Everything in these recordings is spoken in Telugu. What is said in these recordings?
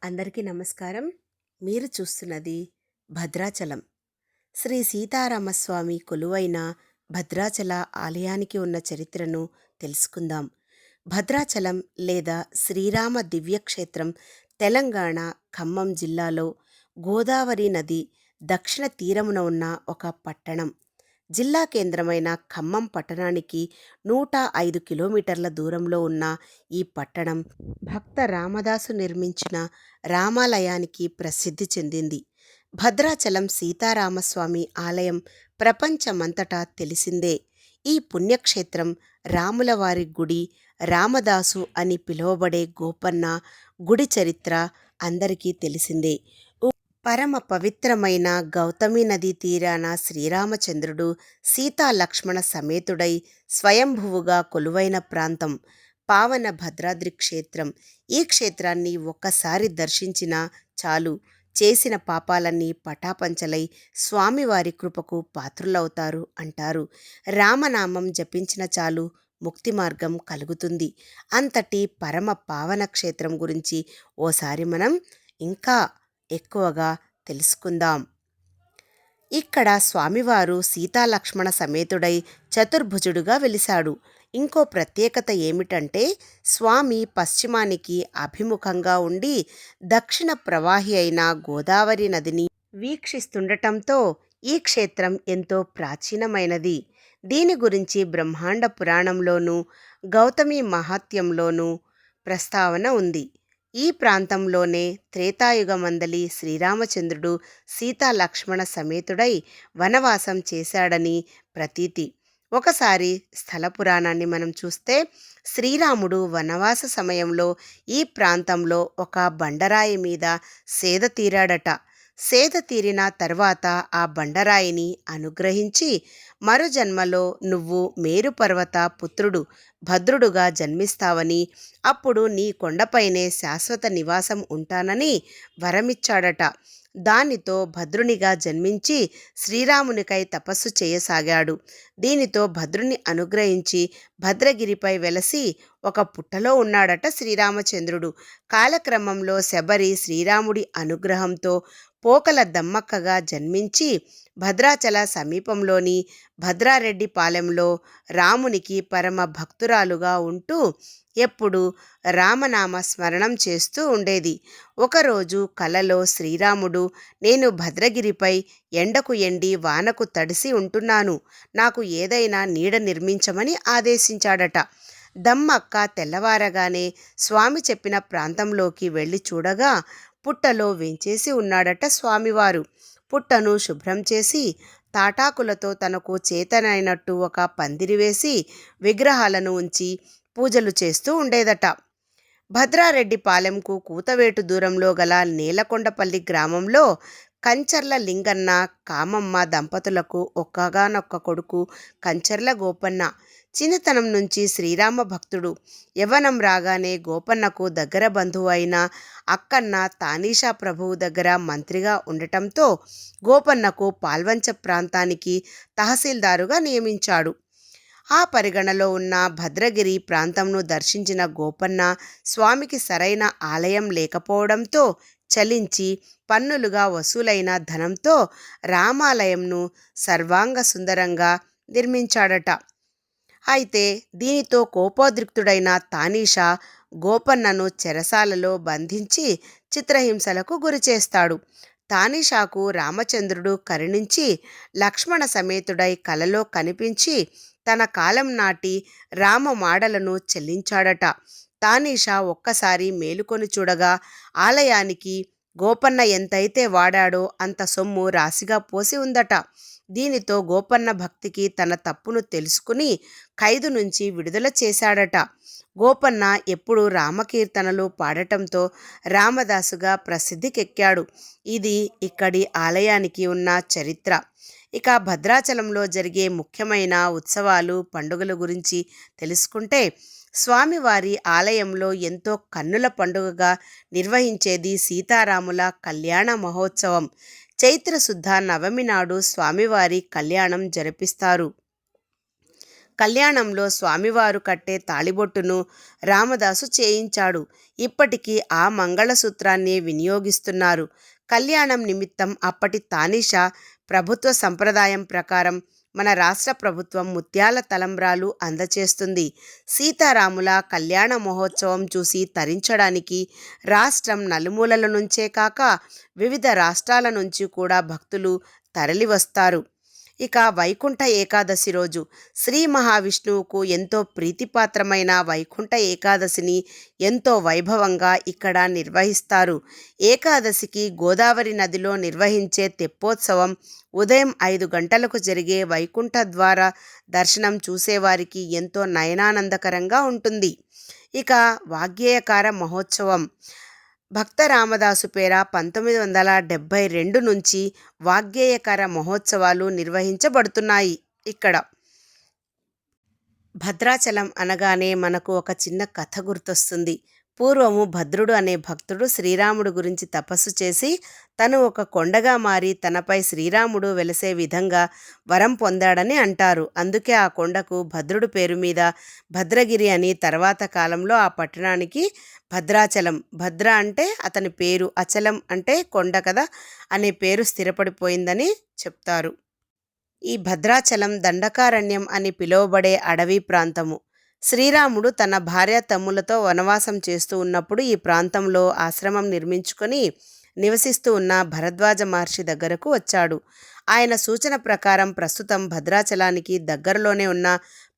అందరికీ నమస్కారం. మీరు చూస్తున్నది భద్రాచలం. శ్రీ సీతారామస్వామి కొలువైన భద్రాచల ఆలయానికి ఉన్న చరిత్రను తెలుసుకుందాం. భద్రాచలం లేదా శ్రీరామ దివ్యక్షేత్రం తెలంగాణ ఖమ్మం జిల్లాలో గోదావరి నది దక్షిణ తీరమున ఉన్న ఒక పట్టణం. జిల్లా కేంద్రమైన ఖమ్మం పట్టణానికి 105 కిలోమీటర్ల దూరంలో ఉన్న ఈ పట్టణం భక్త రామదాసు నిర్మించిన రామాలయానికి ప్రసిద్ధి చెందింది. భద్రాచలం సీతారామస్వామి ఆలయం ప్రపంచమంతటా తెలిసిందే. ఈ పుణ్యక్షేత్రం రాములవారి గుడి, రామదాసు అని పిలువబడే గోపన్న గుడి చరిత్ర అందరికీ తెలిసిందే. పరమ పవిత్రమైన గౌతమి నదీ తీరాన శ్రీరామచంద్రుడు సీతా లక్ష్మణ సమేతుడై స్వయంభువుగా కొలువైన ప్రాంతం పావన భద్రాద్రి క్షేత్రం. ఈ క్షేత్రాన్ని ఒక్కసారి దర్శించినా చాలు, చేసిన పాపాలన్నీ పటాపంచలై స్వామివారి కృపకు పాత్రులవుతారు అంటారు. రామనామం జపించిన చాలు ముక్తి మార్గం కలుగుతుంది. అంతటి పరమ పావన క్షేత్రం గురించి ఓసారి మనం ఇంకా ఎక్కువగా తెలుసుకుందాం. ఇక్కడ స్వామివారు సీతాలక్ష్మణ సమేతుడై చతుర్భుజుడుగా వెలిశాడు. ఇంకో ప్రత్యేకత ఏమిటంటే స్వామి పశ్చిమానికి అభిముఖంగా ఉండి దక్షిణ ప్రవాహి అయిన గోదావరి నదిని వీక్షిస్తుండటంతో ఈ క్షేత్రం ఎంతో ప్రాచీనమైనది. దీని గురించి బ్రహ్మాండ పురాణంలోనూ గౌతమి మహాత్మ్యంలోనూ ప్రస్తావన ఉంది. ఈ ప్రాంతంలోనే త్రేతాయుగమందలి శ్రీరామచంద్రుడు సీతా లక్ష్మణ సమేతుడై వనవాసం చేశాడని ప్రతీతి. ఒకసారి స్థల పురాణాన్ని మనం చూస్తే శ్రీరాముడు వనవాస సమయంలో ఈ ప్రాంతంలో ఒక బండరాయి మీద సేద తీరాడట. సేద తీరిన తర్వాత ఆ బండరాయిని అనుగ్రహించి మరు జన్మలో నువ్వు మేరుపర్వత పుత్రుడు భద్రుడుగా జన్మిస్తావని, అప్పుడు నీ కొండపైనే శాశ్వత నివాసం ఉంటానని వరమిచ్చాడట. దానితో భద్రునిగా జన్మించి శ్రీరామునికై తపస్సు చేయసాగాడు. దీనితో భద్రుని అనుగ్రహించి భద్రగిరిపై వెలసి ఒక పుట్టలో ఉన్నాడట శ్రీరామచంద్రుడు. కాలక్రమంలో శబరి శ్రీరాముడి అనుగ్రహంతో పోకల దమ్మక్కగా జన్మించి భద్రాచల సమీపంలోని భద్రారెడ్డిపాలెంలో రామునికి పరమ భక్తురాలుగా ఉంటూ ఎప్పుడు రామనామ స్మరణం చేస్తూ ఉండేది. ఒకరోజు కలలో శ్రీరాముడు, నేను భద్రగిరిపై ఎండకు ఎండి వానకు తడిసి ఉంటున్నాను, నాకు ఏదైనా నీడ నిర్మించమని ఆదేశించాడట. దమ్మక్క తెల్లవారగానే స్వామి చెప్పిన ప్రాంతంలోకి వెళ్ళి చూడగా పుట్టలో వెంచేసి ఉన్నాడట స్వామివారు. పుట్టను శుభ్రం చేసి తాటాకులతో తనకు చేతనైనట్టు ఒక పందిరి వేసి విగ్రహాలను ఉంచి పూజలు చేస్తూ ఉండేదట. భద్రారెడ్డిపాలెంకు కూతవేటు దూరంలో గల నేలకొండపల్లి గ్రామంలో కంచర్ల లింగన్న కామమ్మ దంపతులకు ఒక్కగానొక్క కొడుకు కంచర్ల గోపన్న. చిన్నతనం నుంచి శ్రీరామ భక్తుడు. యవ్వనం రాగానే గోపన్నకు దగ్గర బంధువు అయిన అక్కన్న తానీషా ప్రభువు దగ్గర మంత్రిగా ఉండటంతో గోపన్నకు పాల్వంచ ప్రాంతానికి తహసీల్దారుగా నియమించాడు. ఆ పరిగణలో ఉన్న భద్రగిరి ప్రాంతంను దర్శించిన గోపన్న స్వామికి సరైన ఆలయం లేకపోవడంతో చలించి పన్నులుగా వసూలైన ధనంతో రామాలయంను సర్వాంగ సుందరంగా నిర్మించాడట. అయితే దీనితో కోపోద్రిక్తుడైన తానీషా గోపన్నను చెరసాలలో బంధించి చిత్రహింసలకు గురిచేస్తాడు. తానీషాకు రామచంద్రుడు కరుణించి లక్ష్మణ సమేతుడై కలలో కనిపించి తన కాలం నాటి రామ మాడలను చెల్లించాడట. తానీషా ఒక్కసారి మేలుకొని చూడగా ఆలయానికి గోపన్న ఎంతైతే వాడాడో అంత సొమ్ము రాశిగా పోసి ఉందట. దీనితో గోపన్న భక్తికి తన తప్పును తెలుసుకుని ఖైదు నుంచి విడుదల చేశాడట. గోపన్న ఎప్పుడు రామకీర్తనలు పాడటంతో రామదాసుగా ప్రసిద్ధికెక్కాడు. ఇది ఇక్కడి ఆలయానికి ఉన్న చరిత్ర. ఇక భద్రాచలంలో జరిగే ముఖ్యమైన ఉత్సవాలు, పండుగల గురించి తెలుసుకుంటే స్వామివారి ఆలయంలో ఎంతో కన్నుల పండుగగా నిర్వహించేది సీతారాముల కళ్యాణ మహోత్సవం. చైత్రశుద్ధ నవమి నాడు స్వామివారి కళ్యాణం జరిపిస్తారు. కళ్యాణంలో స్వామివారు కట్టే తాళిబొట్టును రామదాసు చేయించాడు. ఇప్పటికీ ఆ మంగళసూత్రాన్ని వినియోగిస్తున్నారు. కళ్యాణం నిమిత్తం అప్పటి తానీషా ప్రభుత్వ సంప్రదాయం ప్రకారం మన రాష్ట్ర ప్రభుత్వం ముత్యాల తలంబ్రాలు అందచేస్తుంది. సీతారాముల కళ్యాణ మహోత్సవం చూసి తరించడానికి రాష్ట్రం నలుమూలల నుంచే కాక వివిధ రాష్ట్రాల నుంచి కూడా భక్తులు తరలివస్తారు. ఇక వైకుంఠ ఏకాదశి రోజు శ్రీ మహావిష్ణువుకు ఎంతో ప్రీతిపాత్రమైన వైకుంఠ ఏకాదశిని ఎంతో వైభవంగా ఇక్కడ నిర్వహిస్తారు. ఏకాదశికి గోదావరి నదిలో నిర్వహించే తెప్పోత్సవం ఉదయం 5 గంటలకు జరిగే వైకుంఠ ద్వార దర్శనం చూసేవారికి ఎంతో నయనానందకరంగా ఉంటుంది. ఇక వాగ్గేయకార మహోత్సవం భక్త రామదాసు పేర 1972 నుంచి వాగ్గేయకార మహోత్సవాలు నిర్వహించబడుతున్నాయి. ఇక్కడ భద్రాచలం అనగానే మనకు ఒక చిన్న కథ గుర్తొస్తుంది. పూర్వము భద్రుడు అనే భక్తుడు శ్రీరాముడు గురించి తపస్సు చేసి తను ఒక కొండగా మారి తనపై శ్రీరాముడు వెలసే విధంగా వరం పొందాడని అంటారు. అందుకే ఆ కొండకు భద్రుడు పేరు మీద భద్రగిరి అని తర్వాత కాలంలో ఆ పట్టణానికి భద్రాచలం, భద్ర అంటే అతని పేరు, అచలం అంటే కొండ కదా అనే పేరు స్థిరపడిపోయిందని చెప్తారు. ఈ భద్రాచలం దండకారణ్యం అని పిలువబడే అడవి ప్రాంతము. శ్రీరాముడు తన భార్య తమ్ములతో వనవాసం చేస్తూ ఉన్నప్పుడు ఈ ప్రాంతంలో ఆశ్రమం నిర్మించుకొని నివసిస్తూ ఉన్న భరద్వాజ మహర్షి దగ్గరకు వచ్చాడు. ఆయన సూచన ప్రకారం ప్రస్తుతం భద్రాచలానికి దగ్గరలోనే ఉన్న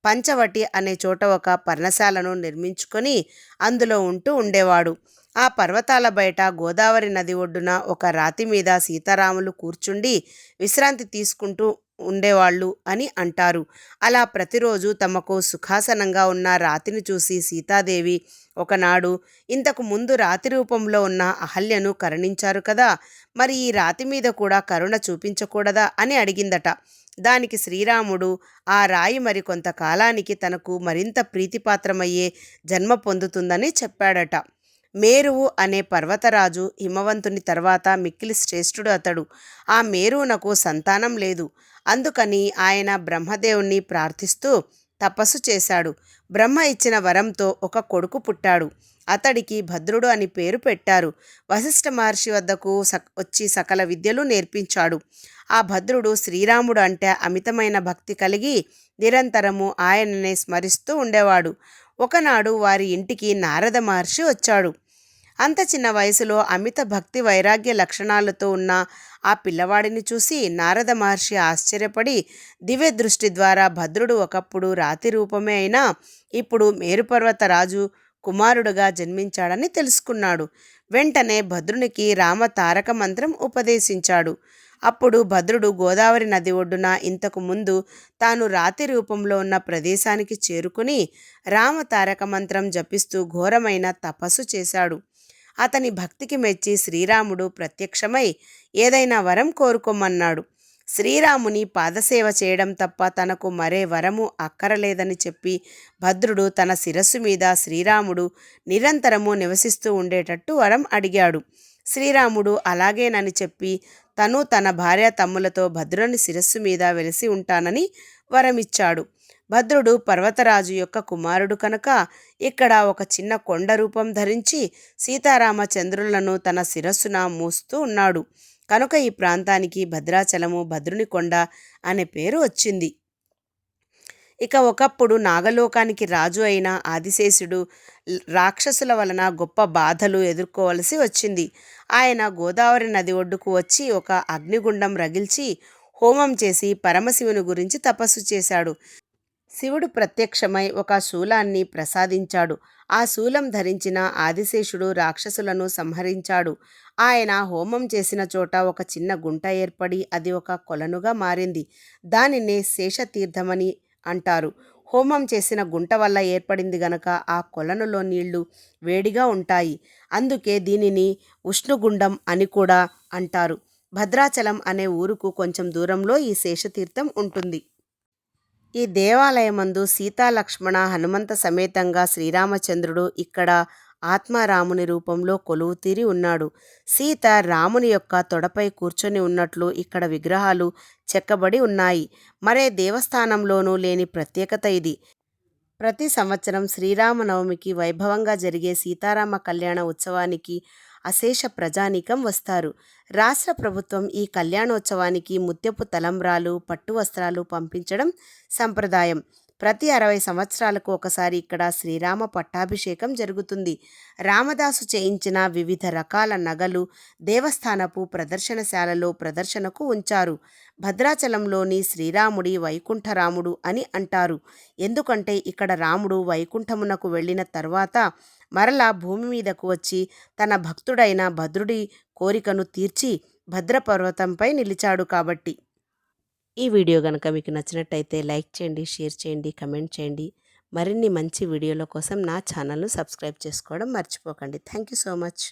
పంచవటి అనే చోట ఒక పర్ణశాలను నిర్మించుకొని అందులో ఉంటూ ఉండేవాడు. ఆ పర్వతాల బయట గోదావరి నది ఒడ్డున ఒక రాతి మీద సీతారాములు కూర్చుండి విశ్రాంతి తీసుకుంటూ ఉండేవాళ్ళు అని అంటారు. అలా ప్రతిరోజు తమకు సుఖాసనంగా ఉన్న రాతిని చూసి సీతాదేవి ఒకనాడు ఇంతకు ముందు రాతి రూపంలో ఉన్న అహల్యను కరుణించారు కదా, మరి ఈ రాతి మీద కూడా కరుణ చూపించకూడదా అని అడిగిందట. దానికి శ్రీరాముడు ఆ రాయి మరి కొంతకాలానికి తనకు మరింత ప్రీతిపాత్రమయ్యే జన్మ పొందుతుందని చెప్పాడట. మేరువు అనే పర్వతరాజు హిమవంతుని తర్వాత మిక్కిలి శ్రేష్ఠుడు అతడు. ఆ మేరువునకు సంతానం లేదు. అందుకని ఆయన బ్రహ్మదేవుణ్ణి ప్రార్థిస్తూ తపస్సు చేశాడు. బ్రహ్మ ఇచ్చిన వరంతో ఒక కొడుకు పుట్టాడు. అతడికి భద్రుడు అని పేరు పెట్టారు. వశిష్ఠ మహర్షి వద్దకు వచ్చి సకల విద్యలు నేర్పించాడు. ఆ భద్రుడు శ్రీరాముడు అంటే అమితమైన భక్తి కలిగి నిరంతరము ఆయననే స్మరిస్తూ ఉండేవాడు. ఒకనాడు వారి ఇంటికి నారద మహర్షి వచ్చాడు. అంత చిన్న వయసులో అమిత భక్తి వైరాగ్య లక్షణాలతో ఉన్న ఆ పిల్లవాడిని చూసి నారద మహర్షి ఆశ్చర్యపడి దివ్య దృష్టి ద్వారా భద్రుడు ఒకప్పుడు రాతి రూపమే అయినా ఇప్పుడు మేరుపర్వత రాజు కుమారుడుగా జన్మించాడని తెలుసుకున్నాడు. వెంటనే భద్రునికి రామ తారక మంత్రం ఉపదేశించాడు. అప్పుడు భద్రుడు గోదావరి నది ఒడ్డున ఇంతకు ముందు తాను రాతి రూపంలో ఉన్న ప్రదేశానికి చేరుకుని రామ తారక మంత్రం జపిస్తూ ఘోరమైన తపస్సు చేశాడు. అతని భక్తికి మెచ్చి శ్రీరాముడు ప్రత్యక్షమై ఏదైనా వరం కోరుకోమన్నాడు. శ్రీరాముని పాదసేవ చేయడం తప్ప తనకు మరే వరము అక్కరలేదని చెప్పి భద్రుడు తన శిరస్సు మీద శ్రీరాముడు నిరంతరము నివసిస్తూ ఉండేటట్టు వరం అడిగాడు. శ్రీరాముడు అలాగేనని చెప్పి తను తన భార్య తమ్ములతో భద్రుని శిరస్సు మీద వెలిసి ఉంటానని వరమిచ్చాడు. భద్రుడు పర్వతరాజు యొక్క కుమారుడు కనుక ఇక్కడ ఒక చిన్న కొండ రూపం ధరించి సీతారామచంద్రులను తన శిరస్సున మూస్తూ ఉన్నాడు. కనుక ఈ ప్రాంతానికి భద్రాచలము, భద్రుని కొండ అనే పేరు వచ్చింది. ఇక ఒకప్పుడు నాగలోకానికి రాజు అయిన ఆదిశేషుడు రాక్షసుల వలన గొప్ప బాధలు ఎదుర్కోవలసి వచ్చింది. ఆయన గోదావరి నది ఒడ్డుకు వచ్చి ఒక అగ్నిగుండం రగిల్చి హోమం చేసి పరమశివుని గురించి తపస్సు చేశాడు. శివుడు ప్రత్యక్షమై ఒక శూలాన్ని ప్రసాదించాడు. ఆ శూలం ధరించిన ఆదిశేషుడు రాక్షసులను సంహరించాడు. ఆయన హోమం చేసిన చోట ఒక చిన్న గుంట ఏర్పడి అది ఒక కొలనుగా మారింది. దానినే శేషతీర్థమని అంటారు. హోమం చేసిన గుంట వల్ల ఏర్పడింది గనక ఆ కొలనులో నీళ్లు వేడిగా ఉంటాయి. అందుకే దీనిని ఉష్ణుగుండం అని కూడా అంటారు. భద్రాచలం అనే ఊరుకు కొంచెం దూరంలో ఈ శేషతీర్థం ఉంటుంది. ఈ దేవాలయమందు సీతా లక్ష్మణ హనుమంత సమేతంగా శ్రీరామచంద్రుడు ఇక్కడ ఆత్మారాముని రూపంలో కొలువుతీరి ఉన్నాడు. సీత రాముని యొక్క తొడపై కూర్చొని ఉన్నట్లు ఇక్కడ విగ్రహాలు చెక్కబడి ఉన్నాయి. మరే దేవస్థానంలోనూ లేని ప్రత్యేకత ఇది. ప్రతి సంవత్సరం శ్రీరామనవమికి వైభవంగా జరిగే సీతారామ కళ్యాణ ఉత్సవానికి అశేష ప్రజానీకం వస్తారు. రాష్ట్ర ప్రభుత్వం ఈ కళ్యాణోత్సవానికి ముత్యపు తలంబ్రాలు, పట్టు వస్త్రాలు పంపించడం సంప్రదాయం. ప్రతి 60 సంవత్సరాలకు ఒకసారి ఇక్కడ శ్రీరామ పట్టాభిషేకం జరుగుతుంది. రామదాసు చేయించిన వివిధ రకాల నగలు దేవస్థానపు ప్రదర్శనశాలలో ప్రదర్శనకు ఉంచారు. భద్రాచలంలోని శ్రీరాముడి వైకుంఠరాముడు అని అంటారు. ఎందుకంటే ఇక్కడ రాముడు వైకుంఠమునకు వెళ్ళిన తర్వాత మరలా భూమి మీదకు వచ్చి తన భక్తుడైన భద్రుడి కోరికను తీర్చి భద్రపర్వతంపై నిలిచాడు కాబట్టి. ఈ వీడియో గనుక మీకు నచ్చినట్టయితే లైక్ చేయండి, షేర్ చేయండి, కమెంట్ చేయండి. మరిన్ని మంచి వీడియోల కోసం నా ఛానల్ను సబ్స్క్రైబ్ చేసుకోవడం మర్చిపోకండి. Thank you so much.